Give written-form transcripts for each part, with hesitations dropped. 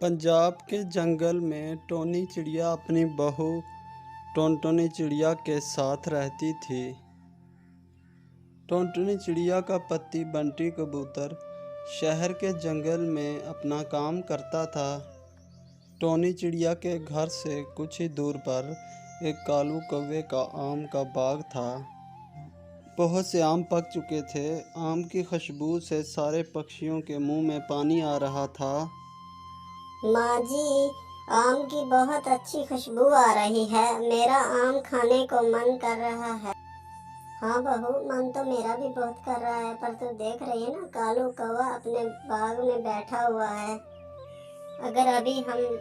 पंजाब के जंगल में टोनी चिड़िया अपनी बहू टुनटुनी चिड़िया के साथ रहती थी। टुनटुनी चिड़िया का पति बंटी कबूतर शहर के जंगल में अपना काम करता था। टोनी चिड़िया के घर से कुछ ही दूर पर एक कालू कौवे का आम का बाग था। बहुत से आम पक चुके थे। आम की खुशबू से सारे पक्षियों के मुंह में पानी आ रहा था। माँ जी, आम की बहुत अच्छी खुशबू आ रही है। मेरा आम खाने को मन कर रहा है। हाँ बहू, मन तो मेरा भी बहुत कर रहा है, पर तू देख रही है ना, कालू कौवा अपने बाग में बैठा हुआ है। अगर अभी हम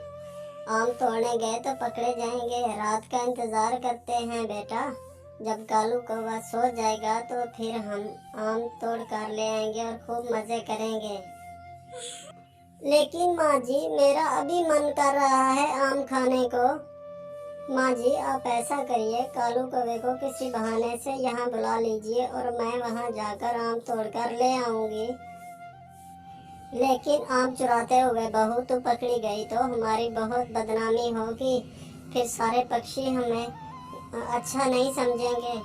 आम तोड़ने गए तो पकड़े जाएंगे। रात का इंतजार करते हैं बेटा। जब कालू कौवा सो जाएगा तो फिर हम आम तोड़ कर ले आएंगे और खूब मजे करेंगे। लेकिन माँ जी, मेरा अभी मन कर रहा है आम खाने को। माँ जी, आप ऐसा करिए, कालू कौवे को किसी बहाने से यहाँ बुला लीजिए और मैं वहाँ जाकर आम तोड़कर ले आऊंगी। लेकिन आम चुराते हुए बहू तू पकड़ी गई तो हमारी बहुत बदनामी होगी। फिर सारे पक्षी हमें अच्छा नहीं समझेंगे।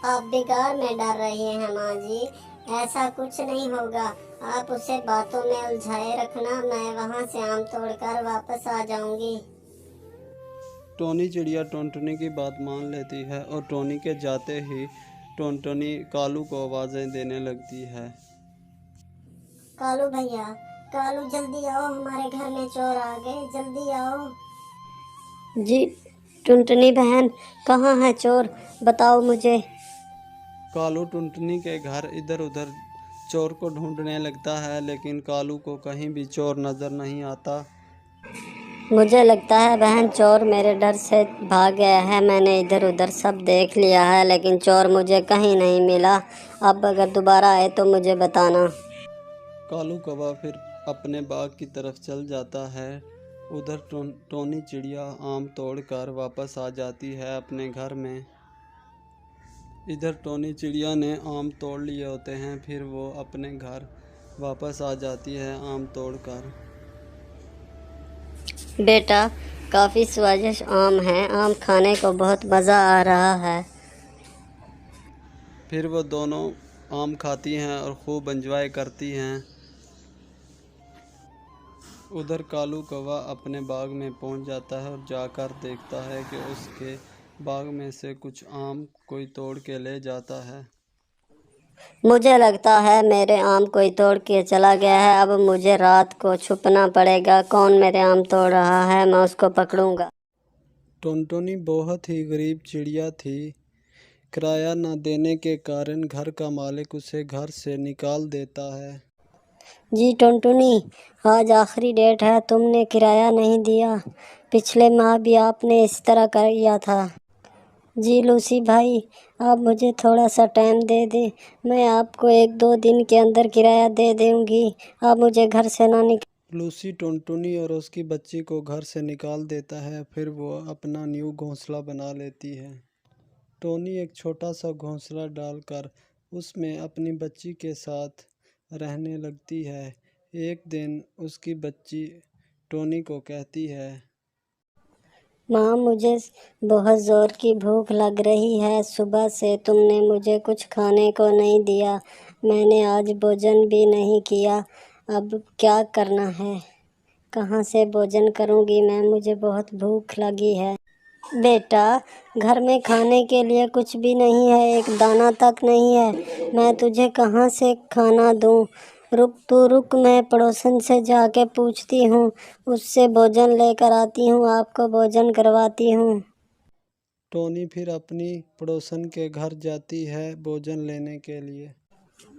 आप बिगाड़ में डर रही हैं माँ जी। ऐसा कुछ नहीं होगा। आप उसे बातों में उलझाए रखना, मैं वहाँ से आम तोड़कर वापस आ जाऊंगी। टोनी चिड़िया टुनटुनी की बात मान लेती है और टोनी के जाते ही टुनटुनी कालू को आवाज़ें देने लगती है। कालू भैया, कालू जल्दी आओ, हमारे घर में चोर आ गए, जल्दी आओ। जी टुनटुनी बहन, कहाँ है चोर, बताओ मुझे। कालू टुनटुनी के घर इधर उधर चोर को ढूंढने लगता है, लेकिन कालू को कहीं भी चोर नजर नहीं आता। मुझे लगता है बहन, चोर मेरे डर से भाग गया है। मैंने इधर उधर सब देख लिया है, लेकिन चोर मुझे कहीं नहीं मिला। अब अगर दोबारा आए तो मुझे बताना। कालू कौवा फिर अपने बाग की तरफ चल जाता है। उधर टोनी चिड़िया आम तोड़कर वापस आ जाती है अपने घर में। इधर टोनी चिड़िया ने आम तोड़ लिए होते हैं, फिर वो अपने घर वापस आ जाती है आम तोड़कर। बेटा, काफ़ी स्वादिष्ट आम है, आम खाने को बहुत मज़ा आ रहा है। फिर वो दोनों आम खाती हैं और खूब एंजॉय करती हैं। उधर कालू कौवा अपने बाग में पहुंच जाता है और जाकर देखता है कि उसके बाग में से कुछ आम कोई तोड़ के ले जाता है। मुझे लगता है मेरे आम कोई तोड़ के चला गया है। अब मुझे रात को छुपना पड़ेगा। कौन मेरे आम तोड़ रहा है, मैं उसको पकड़ूंगा। टुनटुनी बहुत ही गरीब चिड़िया थी। किराया न देने के कारण घर का मालिक उसे घर से निकाल देता है। जी टुनटुनी, आज आखिरी डेट है, तुमने किराया नहीं दिया। पिछले माह भी आपने इस तरह किया था। जी लूसी भाई, आप मुझे थोड़ा सा टाइम दे दे, मैं आपको 1-2 दिन के अंदर किराया दे दूंगी। आप मुझे घर से ना लूसी टुनटुनी और उसकी बच्ची को घर से निकाल देता है। फिर वो अपना न्यू घोंसला बना लेती है। टोनी एक छोटा सा घोंसला डालकर उसमें अपनी बच्ची के साथ रहने लगती है। एक दिन उसकी बच्ची टोनी को कहती है, माँ, मुझे बहुत ज़ोर की भूख लग रही है। सुबह से तुमने मुझे कुछ खाने को नहीं दिया। मैंने आज भोजन भी नहीं किया। अब क्या करना है, कहाँ से भोजन करूँगी मैं, मुझे बहुत भूख लगी है। बेटा, घर में खाने के लिए कुछ भी नहीं है, एक दाना तक नहीं है। मैं तुझे कहाँ से खाना दूँ। रुक, मैं पड़ोसन से जाके पूछती हूँ, उससे भोजन लेकर आती हूँ, आपको भोजन करवाती हूँ। टोनी फिर अपनी पड़ोसन के घर जाती है भोजन लेने के लिए।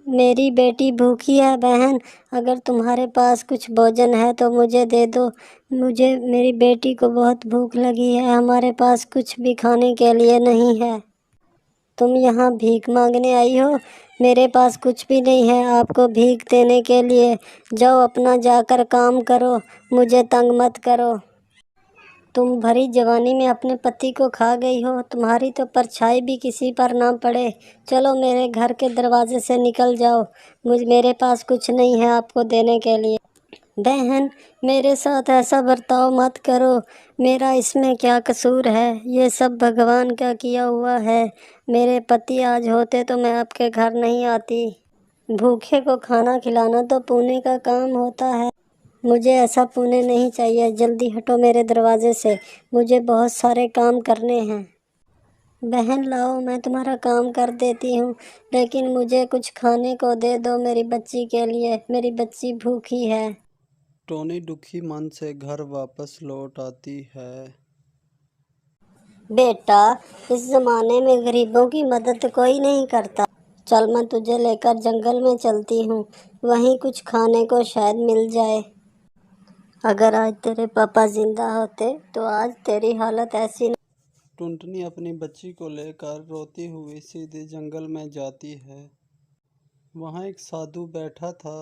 मेरी बेटी भूखी है बहन, अगर तुम्हारे पास कुछ भोजन है तो मुझे दे दो। मेरी बेटी को बहुत भूख लगी है, हमारे पास कुछ भी खाने के लिए नहीं है। तुम यहाँ भीख मांगने आई हो, मेरे पास कुछ भी नहीं है आपको भीख देने के लिए। जाओ अपना जाकर काम करो, मुझे तंग मत करो। तुम भरी जवानी में अपने पति को खा गई हो, तुम्हारी तो परछाई भी किसी पर ना पड़े। चलो मेरे घर के दरवाजे से निकल जाओ, मेरे पास कुछ नहीं है आपको देने के लिए। बहन, मेरे साथ ऐसा बर्ताव मत करो। मेरा इसमें क्या कसूर है? ये सब भगवान का किया हुआ है। मेरे पति आज होते तो मैं आपके घर नहीं आती। भूखे को खाना खिलाना तो पुण्य का काम होता है। मुझे ऐसा पुण्य नहीं चाहिए। जल्दी हटो मेरे दरवाजे से, मुझे बहुत सारे काम करने हैं। बहन लाओ, मैं तुम्हारा काम कर देती हूँ, लेकिन मुझे कुछ खाने को दे दो मेरी बच्ची के लिए। मेरी बच्ची भूखी है। टोनी दुखी मन से घर वापस लौट आती है। बेटा, इस जमाने में गरीबों की मदद कोई नहीं करता। चल, मैं तुझे लेकर जंगल में चलती हूँ, वहीं कुछ खाने को शायद मिल जाए। अगर आज तेरे पापा जिंदा होते तो आज तेरी हालत ऐसी न... टुनटुनी अपनी बच्ची को लेकर रोती हुई सीधे जंगल में जाती है। वहाँ एक साधु बैठा था।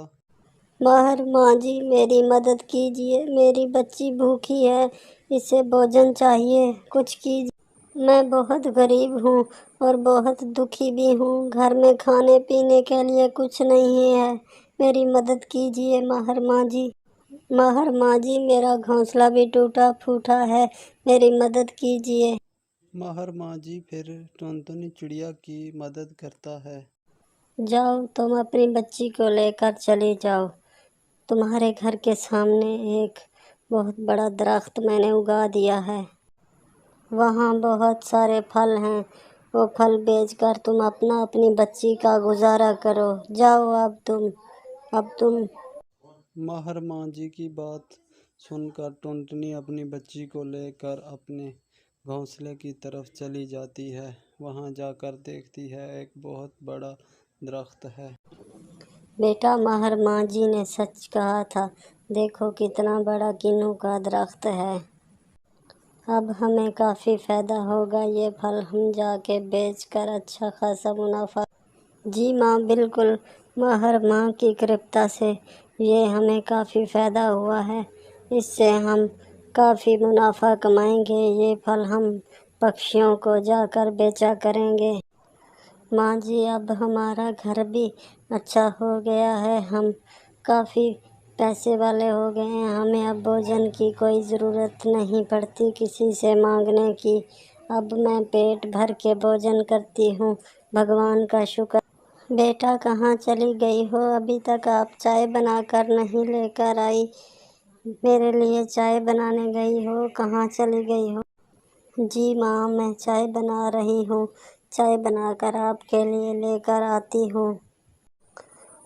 माहर माँ जी, मेरी मदद कीजिए। मेरी बच्ची भूखी है, इसे भोजन चाहिए, कुछ कीजिए। मैं बहुत गरीब हूँ और बहुत दुखी भी हूँ। घर में खाने पीने के लिए कुछ नहीं है। मेरी मदद कीजिए माहर माँ जी। माहर माँ जी, मेरा घोंसला भी टूटा फूटा है, मेरी मदद कीजिए। माहर माँ जी फिर टुनटुनी चिड़िया की मदद करता है। जाओ, तुम अपनी बच्ची को लेकर चली जाओ। तुम्हारे घर के सामने एक बहुत बड़ा दरख्त मैंने उगा दिया है। वहाँ बहुत सारे फल हैं। वो फल बेचकर तुम अपनी बच्ची का गुजारा करो। जाओ अब तुम। माहर माँ जी की बात सुनकर टुनटुनी अपनी बच्ची को लेकर अपने घोंसले की तरफ चली जाती है। वहाँ जाकर देखती है एक बहुत बड़ा दरख्त है। बेटा, माहर माँ जी ने सच कहा था। देखो कितना बड़ा किन्नू का दरख्त है। अब हमें काफ़ी फ़ायदा होगा। ये फल हम जाके बेचकर अच्छा खासा मुनाफा... जी माँ, बिल्कुल। माहर माँ की कृपा से ये हमें काफ़ी फ़ायदा हुआ है। इससे हम काफ़ी मुनाफा कमाएंगे। ये फल हम पक्षियों को जाकर बेचा करेंगे। माँ जी, अब हमारा घर भी अच्छा हो गया है। हम काफ़ी पैसे वाले हो गए हैं। हमें अब भोजन की कोई ज़रूरत नहीं पड़ती किसी से मांगने की। अब मैं पेट भर के भोजन करती हूँ। भगवान का शुक्र। बेटा, कहाँ चली गई हो? अभी तक आप चाय बनाकर नहीं लेकर आई। मेरे लिए चाय बनाने गई हो, कहाँ चली गई हो? जी माँ, मैं चाय बना रही हूँ। चाय बनाकर आपके लिए लेकर आती हूँ।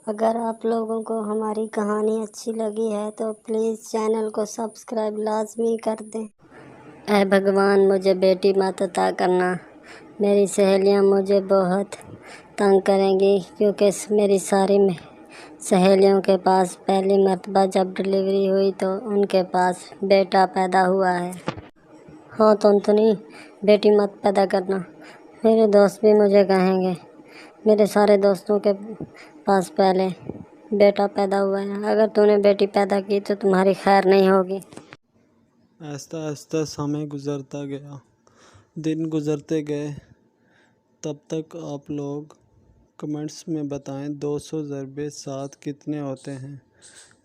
अगर आप लोगों को हमारी कहानी अच्छी लगी है तो प्लीज़ चैनल को सब्सक्राइब लाजमी कर दें। ऐ भगवान, मुझे बेटी मत अता करना। मेरी सहेलियाँ मुझे बहुत तंग करेंगी, क्योंकि मेरी सारी सहेलियों के पास पहली मर्तबा जब डिलीवरी हुई तो उनके पास बेटा पैदा हुआ है। हाँ टुनटुनी, बेटी मत पैदा करना। मेरे दोस्त भी मुझे कहेंगे। मेरे सारे दोस्तों के पास पहले बेटा पैदा हुआ है। अगर तूने बेटी पैदा की तो तुम्हारी खैर नहीं होगी। आहिस्ता आहिस्ता समय गुजरता गया, दिन गुजरते गए। तब तक आप लोग कमेंट्स में बताएं 200 ज़रबे 7 कितने होते हैं।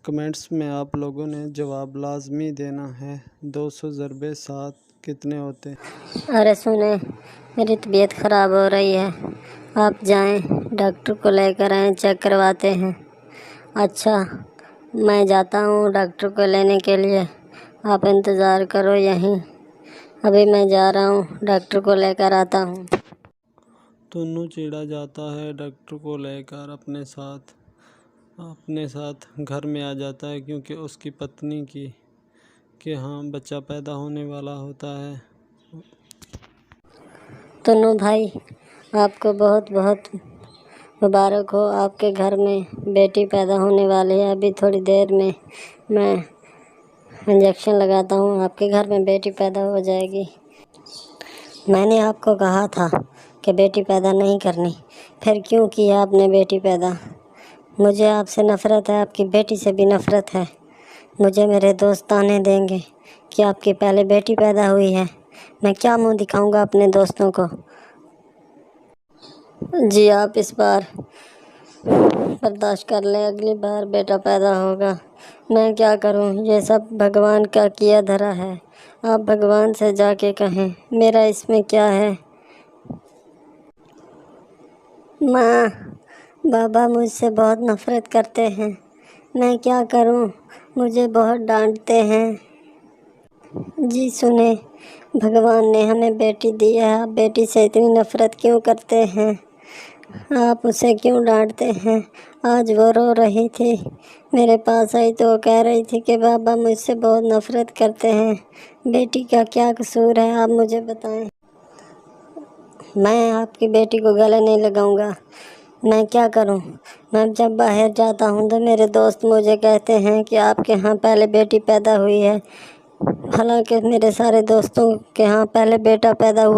कमेंट्स में आप लोगों ने जवाब लाजमी देना है। 200 ज़रबे 7 कितने होते हैं। अरे सुने, मेरी तबीयत ख़राब हो रही है। आप जाएं, डॉक्टर को लेकर आएं, चेक करवाते हैं। अच्छा, मैं जाता हूँ डॉक्टर को लेने के लिए। आप इंतज़ार करो यहीं। अभी मैं जा रहा हूँ, डॉक्टर को लेकर आता हूँ। टुन्नू चिड़ा जाता है डॉक्टर को लेकर अपने साथ घर में आ जाता है, क्योंकि उसकी पत्नी की के यहाँ बच्चा पैदा होने वाला होता है। टुन्नू भाई, आपको बहुत बहुत मुबारक हो। आपके घर में बेटी पैदा होने वाली है। अभी थोड़ी देर में मैं इंजेक्शन लगाता हूँ, आपके घर में बेटी पैदा हो जाएगी। मैंने आपको कहा था कि बेटी पैदा नहीं करनी, फिर क्यों किया आपने बेटी पैदा? मुझे आपसे नफ़रत है, आपकी बेटी से भी नफ़रत है। मुझे मेरे दोस्त ताने देंगे कि आपकी पहले बेटी पैदा हुई है। मैं क्या मुंह दिखाऊंगा अपने दोस्तों को? जी, आप इस बार बर्दाश्त कर ले, अगली बार बेटा पैदा होगा। मैं क्या करूं, ये सब भगवान का किया धरा है। आप भगवान से जाके कहें, मेरा इसमें क्या है। माँ, बाबा मुझसे बहुत नफ़रत करते हैं। मैं क्या करूं, मुझे बहुत डांटते हैं। जी सुने, भगवान ने हमें बेटी दी है, आप बेटी से इतनी नफ़रत क्यों करते हैं? आप उसे क्यों डांटते हैं? आज वो रो रही थी, मेरे पास आई तो वो कह रही थी कि बाबा मुझसे बहुत नफ़रत करते हैं। बेटी का क्या कसूर है, आप मुझे बताएं। मैं आपकी बेटी को गले नहीं लगाऊंगा। मैं क्या करूं? मैं जब बाहर जाता हूं तो मेरे दोस्त मुझे कहते हैं कि आपके यहाँ पहले बेटी पैदा हुई है। हालांकि मेरे सारे दोस्तों के यहाँ पहले बेटा पैदा हुआ।